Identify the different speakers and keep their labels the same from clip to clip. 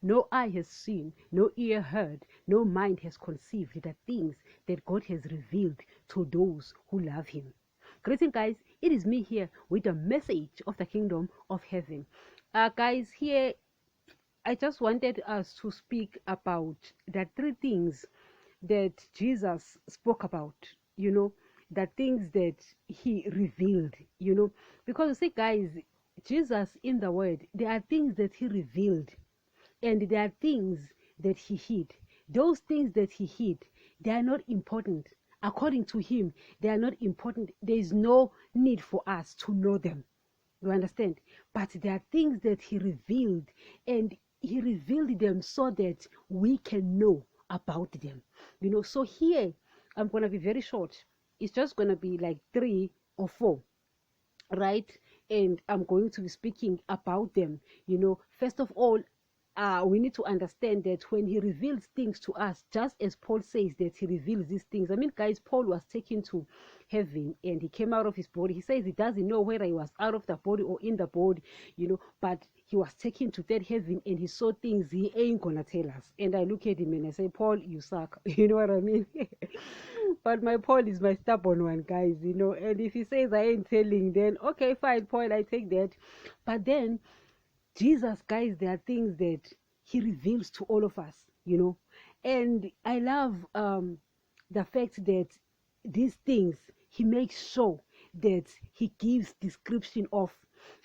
Speaker 1: No eye has seen, no ear heard, no mind has conceived the things that God has revealed to those who love Him. Greeting, guys. It is me here with a message of the kingdom of heaven. Guys, here I just wanted us to speak about the three things that Jesus spoke about, the things that He revealed, because you see, guys, Jesus in the Word, there are things that He revealed and there are things that He hid. Those things that He hid, they are not important. According to Him, they are not important. There is no need for us to know them. You understand? But there are things that He revealed, and He revealed them so that we can know about them. So here, I'm going to be very short. It's just going to be like 3 or 4, right? And I'm going to be speaking about them. First of all, we need to understand that when He reveals things to us, just as Paul says that He reveals these things. I mean, guys, Paul was taken to heaven and he came out of his body. He says he doesn't know whether he was out of the body or in the body, but he was taken to that heaven and he saw things he ain't gonna tell us. And I look at him and I say, Paul, you suck. You know what I mean? But my Paul is my stubborn one, guys, and if he says I ain't telling, then okay, fine, Paul, I take that. But then Jesus, guys, there are things that He reveals to all of us, and I love the fact that these things He makes sure that He gives description of,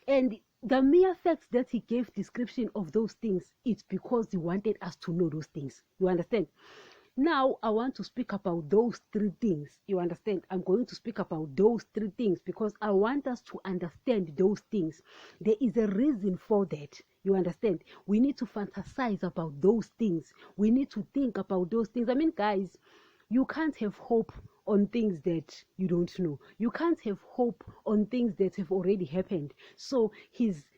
Speaker 1: and the mere fact that He gave description of those things, it's because He wanted us to know those things. You understand? Now, I want to speak about those 3 things. You understand? I'm going to speak about those 3 things because I want us to understand those things. There is a reason for that. You understand? We need to fantasize about those things. We need to think about those things. I mean, guys, you can't have hope on things that you don't know. You can't have hope on things that have already happened. So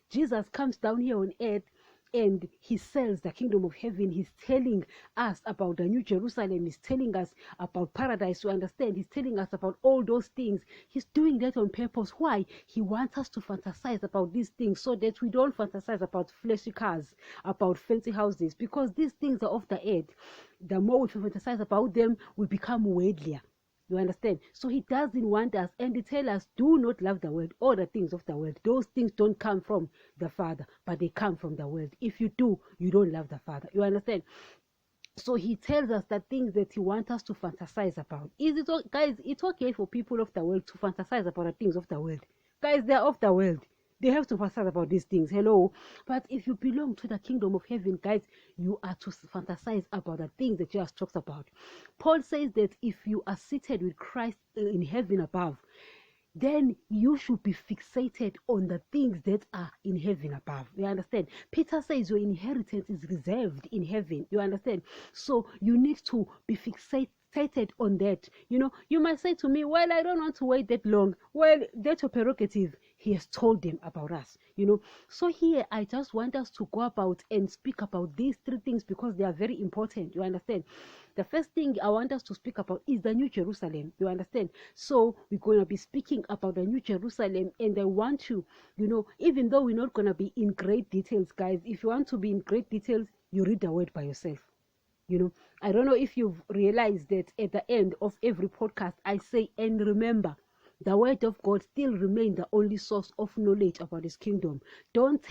Speaker 1: Jesus comes down here on earth and He sells the kingdom of heaven. He's telling us about the New Jerusalem. He's telling us about paradise. You understand? He's telling us about all those things. He's doing that on purpose. Why? He wants us to fantasize about these things so that we don't fantasize about fleshy cars, about fancy houses, because these things are of the earth. The more we fantasize about them, we become worldlier. You understand? So He doesn't want us, and He tells us, do not love the world or the things of the world. Those things don't come from the Father, but they come from the world. If you do, you don't love the Father. You understand? So He tells us the things that He wants us to fantasize about. Guys, it's okay for people of the world to fantasize about the things of the world. Guys, they're of the world. They have to fantasize about these things. Hello. But if you belong to the kingdom of heaven, guys, you are to fantasize about the things that Jesus talks about. Paul says that if you are seated with Christ in heaven above, then you should be fixated on the things that are in heaven above. You understand? Peter says your inheritance is reserved in heaven. You understand? So you need to be fixated on that. You might say to me, well, I don't want to wait that long. Well, that's your prerogative. He has told them about us. So here I just want us to go about and speak about these 3 things because they are very important. You understand? The first thing I want us to speak about is the New Jerusalem. You understand? So we're going to be speaking about the New Jerusalem, and I want you, even though we're not going to be in great details, guys, if you want to be in great details, you read the word by yourself. I don't know if you've realized that at the end of every podcast, I say, and remember, the word of God still remains the only source of knowledge about His kingdom. Don't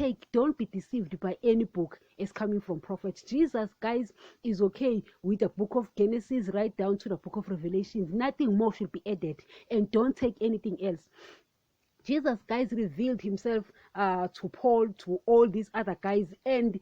Speaker 1: be deceived by any book as coming from prophets. Jesus, guys, is okay with the book of Genesis right down to the book of Revelations. Nothing more should be added, and don't take anything else. Jesus, guys, revealed Himself to Paul, to all these other guys, and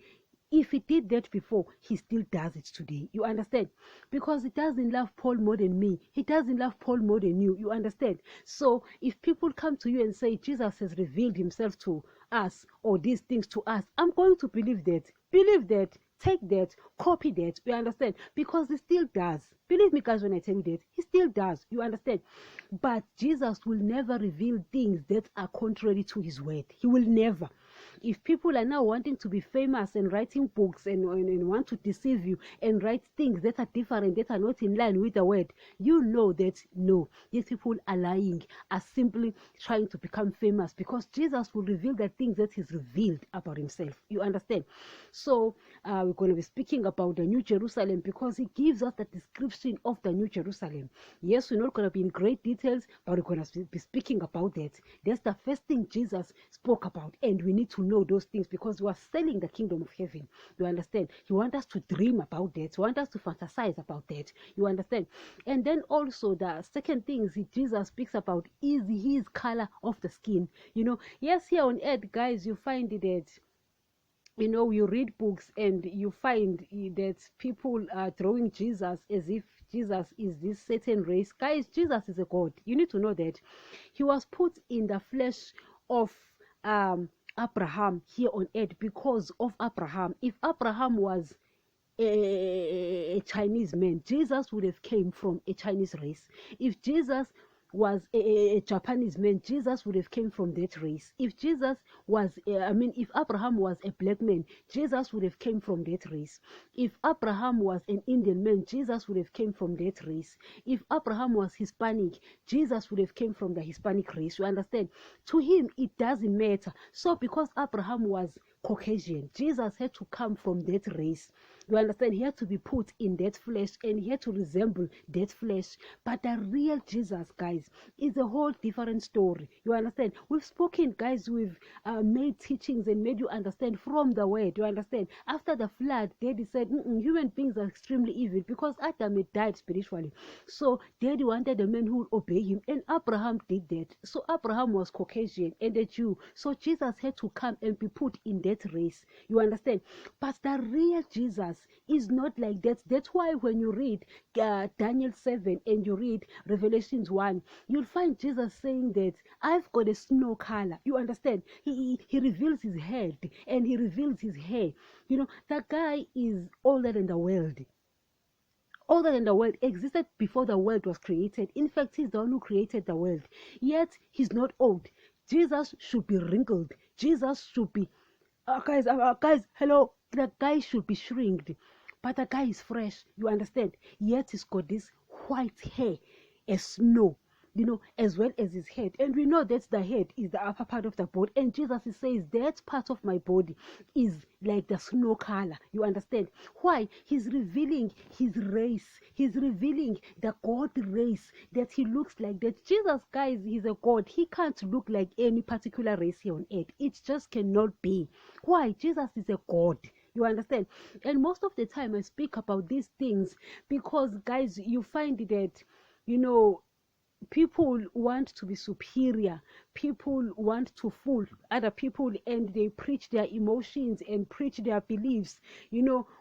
Speaker 1: if He did that before, He still does it today. You understand? Because He doesn't love Paul more than me. He doesn't love Paul more than you. You understand? So if people come to you and say Jesus has revealed Himself to us or these things to us, I'm going to believe that. Believe that. Take that. Copy that. You understand? Because He still does. Believe me, guys, when I tell you that. He still does. You understand? But Jesus will never reveal things that are contrary to His word. He will never. If people are now wanting to be famous and writing books and want to deceive you and write things that are different, that are not in line with the word, you know that no, these people are lying, are simply trying to become famous, because Jesus will reveal the things that he's revealed about himself. You understand? So we're going to be speaking about the New Jerusalem, because he gives us the description of the New Jerusalem. Yes, we're not going to be in great details, but we're going to be speaking about that. That's the first thing Jesus spoke about, and we need to know those things, because we are selling the kingdom of heaven. You understand? He wants us to dream about that. He wants us to fantasize about that. You understand? And then also the second thing Jesus speaks about is his color of the skin. Yes, here on earth, guys, you find that you read books and you find that people are drawing Jesus as if Jesus is this certain race. Guys, Jesus is a God. You need to know that he was put in the flesh of Abraham here on earth because of Abraham. If Abraham was a Chinese man, Jesus would have came from a Chinese race. If Jesus was a Japanese man, Jesus would have came from that race. If Jesus was, if Abraham was a black man, Jesus would have came from that race. If Abraham was an Indian man, Jesus would have came from that race. If Abraham was Hispanic, Jesus would have came from the Hispanic race. You understand? To him, it doesn't matter. So because Abraham was Caucasian, Jesus had to come from that race. You understand? He had to be put in that flesh, and he had to resemble that flesh. But the real Jesus, guys, is a whole different story. You understand? We've spoken, guys, we've made teachings and made you understand from the word. You understand? After the flood, Daddy said human beings are extremely evil, because Adam had died spiritually. So Daddy wanted a man who would obey him, and Abraham did that. So Abraham was Caucasian and a Jew. So Jesus had to come and be put in that race. You understand? But the real Jesus is not like that. That's why when you read Daniel 7 and you read Revelations 1, you'll find Jesus saying that I've got a snow color. You understand? He reveals his head and he reveals his hair. That guy is older than the world. Older than the world, existed before the world was created. In fact, he's the one who created the world. Yet he's not old. Jesus should be wrinkled. Jesus should be guys, hello. The guy should be shrinked, but the guy is fresh. You understand? Yet he's got this white hair as snow, as well as his head. And we know that the head is the upper part of the body. And Jesus says that part of my body is like the snow color. You understand? Why? He's revealing his race. He's revealing the God race, that he looks like that. Jesus, guys, he's a God. He can't look like any particular race here on earth. It just cannot be. Why? Jesus is a God. You understand? And most of the time I speak about these things because, guys, you find that, people want to be superior. People want to fool other people, and they preach their emotions and preach their beliefs,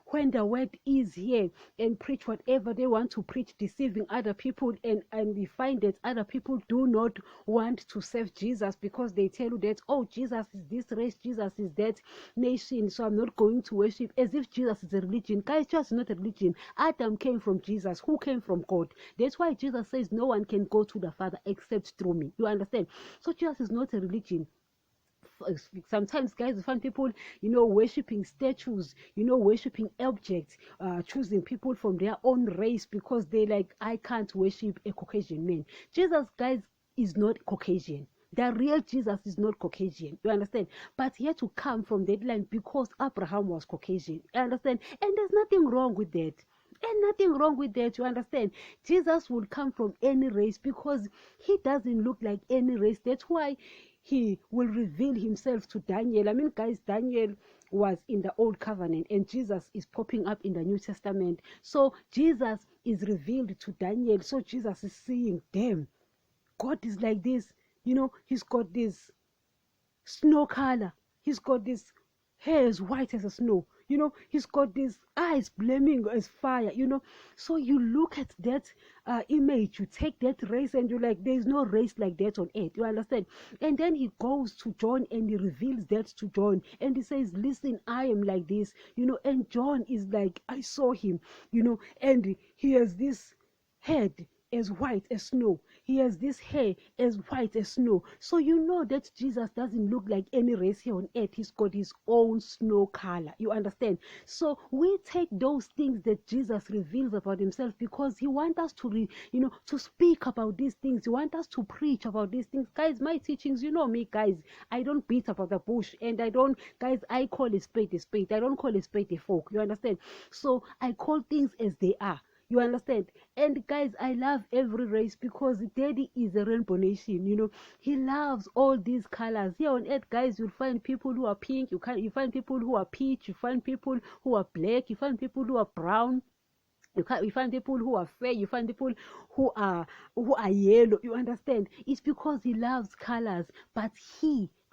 Speaker 1: when the word is here, and preach whatever they want to preach, deceiving other people. And we find that other people do not want to serve Jesus, because they tell you that, oh, Jesus is this race, Jesus is that nation, so I'm not going to worship, as if Jesus is a religion. Guys, Jesus is not a religion. Adam came from Jesus, who came from God. That's why Jesus says no one can go to the Father except through me. You understand? So Jesus is not a religion. Sometimes, guys, you find people, worshiping statues, worshiping objects, choosing people from their own race, because they like, I can't worship a Caucasian man. Jesus, guys, is not Caucasian. The real Jesus is not Caucasian. You understand? But he had to come from that line because Abraham was Caucasian. You understand? And there's nothing wrong with that. And nothing wrong with that. You understand? Jesus will come from any race, because he doesn't look like any race. That's why he will reveal himself to Daniel. I mean, guys, Daniel was in the Old Covenant, and Jesus is popping up in the New Testament. So Jesus is revealed to Daniel. So Jesus is seeing, damn, God is like this. He's got this snow color. He's got this hair as white as a snow. He's got these eyes flaming as fire. So you look at that image, you take that race, and you're like, there's no race like that on earth. You understand? And then he goes to John and he reveals that to John, and he says, listen, I am like this. And John is like, I saw him. And he has this head as white as snow. He has this hair as white as snow. So you know that Jesus doesn't look like any race here on earth. He's got his own snow color. You understand? So we take those things that Jesus reveals about himself because he wants us to, to speak about these things. He wants us to preach about these things. Guys, my teachings, you know me, guys. I don't beat about the bush, and I call a spade a spade. I don't call a spade a fork. You understand? So I call things as they are. You understand? And guys, I love every race because Daddy is a rainbow nation. He loves all these colors. Here on earth, guys, you'll find people who are pink, you find people who are peach, you find people who are black, you find people who are brown. You find people who are fair, you find people who are yellow. You understand? It's because he loves colors, but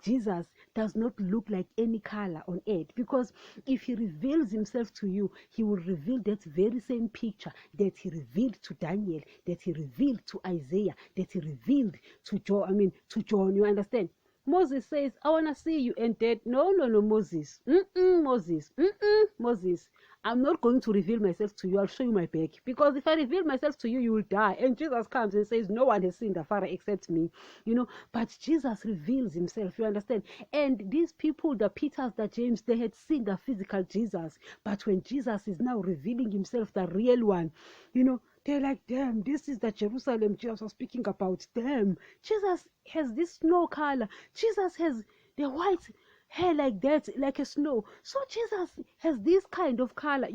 Speaker 1: Jesus does not look like any color on earth, because if he reveals himself to you, he will reveal that very same picture that he revealed to Daniel, that he revealed to Isaiah, that he revealed to John. You understand? Moses says, I want to see you. And Dad, no, Moses. Moses. I'm not going to reveal myself to you. I'll show you my back. Because if I reveal myself to you, you will die. And Jesus comes and says, no one has seen the Father except me. But Jesus reveals himself. You understand? And these people, the Peters, the James, they had seen the physical Jesus. But when Jesus is now revealing himself, the real one, they're like, damn, this is the Jerusalem Jesus was speaking about. Damn, Jesus has this snow color. Jesus has the white hair like that, like a snow. So Jesus has this kind of color.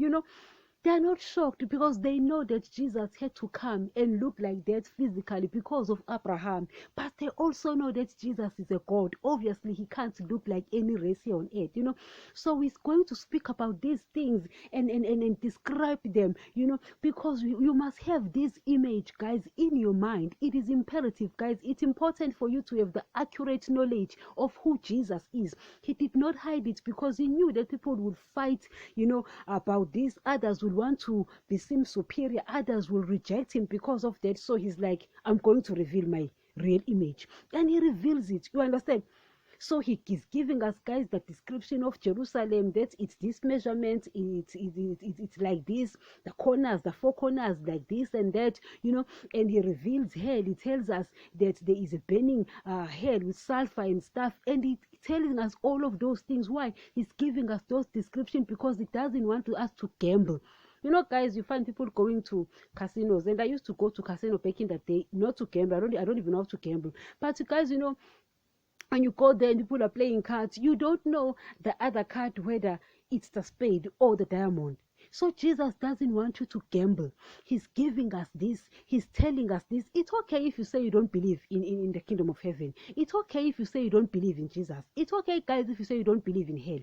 Speaker 1: They are not shocked because they know that Jesus had to come and look like that physically because of Abraham. But they also know that Jesus is a God. Obviously, he can't look like any race here on earth, So he's going to speak about these things and describe them, because you must have this image, guys, in your mind. It is imperative, guys. It's important for you to have the accurate knowledge of who Jesus is. He did not hide it because he knew that people would fight, about this. Others will want to be seen superior, others will reject him because of that. So he's like, I'm going to reveal my real image, and he reveals it. You understand? So he is giving us, guys, the description of Jerusalem, that it's this measurement, it's like this, the corners, the four corners like this and that, and he reveals hell. He tells us that there is a burning hell with sulfur and stuff, and he's telling us all of those things. Why? He's giving us those descriptions because he doesn't want us to gamble. Guys, you find people going to casinos, and I used to go to casino back in the day, not to gamble. I don't even know how to gamble. But you guys, when you go there and people are playing cards, you don't know the other card, whether it's the spade or the diamond. So Jesus doesn't want you to gamble. He's giving us this. He's telling us this. It's okay if you say you don't believe in the kingdom of heaven. It's okay if you say you don't believe in Jesus. It's okay, guys, if you say you don't believe in hell.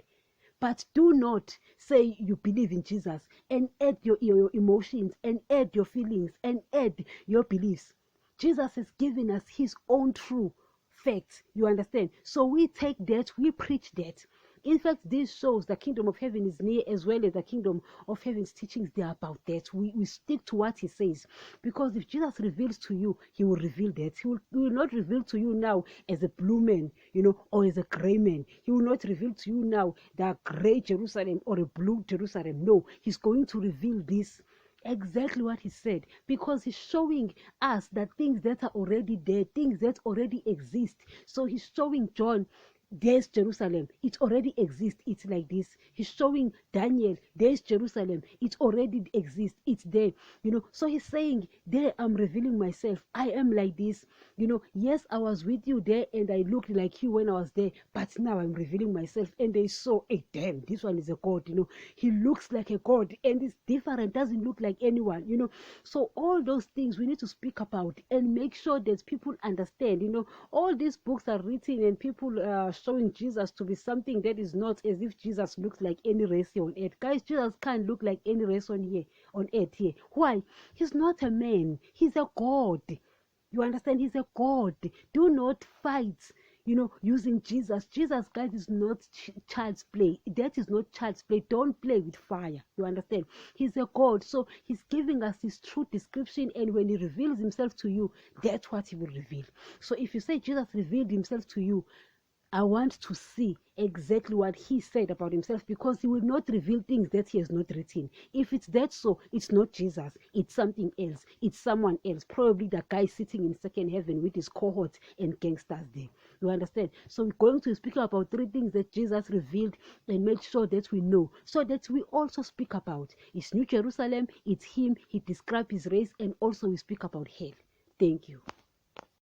Speaker 1: But do not say you believe in Jesus and add your emotions and add your feelings and add your beliefs. Jesus has given us his own true facts. You understand? So we take that, we preach that. In fact, this shows the kingdom of heaven is near, as well as the kingdom of heaven's teachings. They are about that. We stick to what he says, because if Jesus reveals to you, he will reveal that. He will not reveal to you now as a blue man, or as a gray man. He will not reveal to you now the gray Jerusalem or a blue Jerusalem. No, he's going to reveal this. Exactly what he said, because he's showing us the things that are already there, things that already exist. So he's showing John, there's Jerusalem, it already exists, it's like this. He's showing Daniel, there's Jerusalem, it already exists, it's there. So he's saying, there I'm revealing myself, I am like this. Yes, I was with you there and I looked like you when I was there, but now I'm revealing myself. And they saw, hey, damn, this one is a god. He looks like a god and it's different, doesn't look like anyone. So all those things we need to speak about and make sure that people understand. All these books are written and people are showing Jesus to be something that is not, as if Jesus looks like any race here on earth. Guys, Jesus can't look like any race on earth here. Why? He's not a man, he's a god. You understand? He's a god. Do not fight, using Jesus. Jesus, guys, is not child's play. That is not child's play. Don't play with fire. You understand? He's a god. So he's giving us his true description, and when he reveals himself to you, that's what he will reveal. So if you say Jesus revealed himself to you, I want to see exactly what he said about himself, because he will not reveal things that he has not written. If it's that, so it's not Jesus, it's something else, it's someone else, probably the guy sitting in second heaven with his cohort and gangsters there. You understand? So we're going to speak about 3 things that Jesus revealed and made sure that we know, so that we also speak about. It's New Jerusalem, it's him, he described his race, and also we speak about hell. Thank you.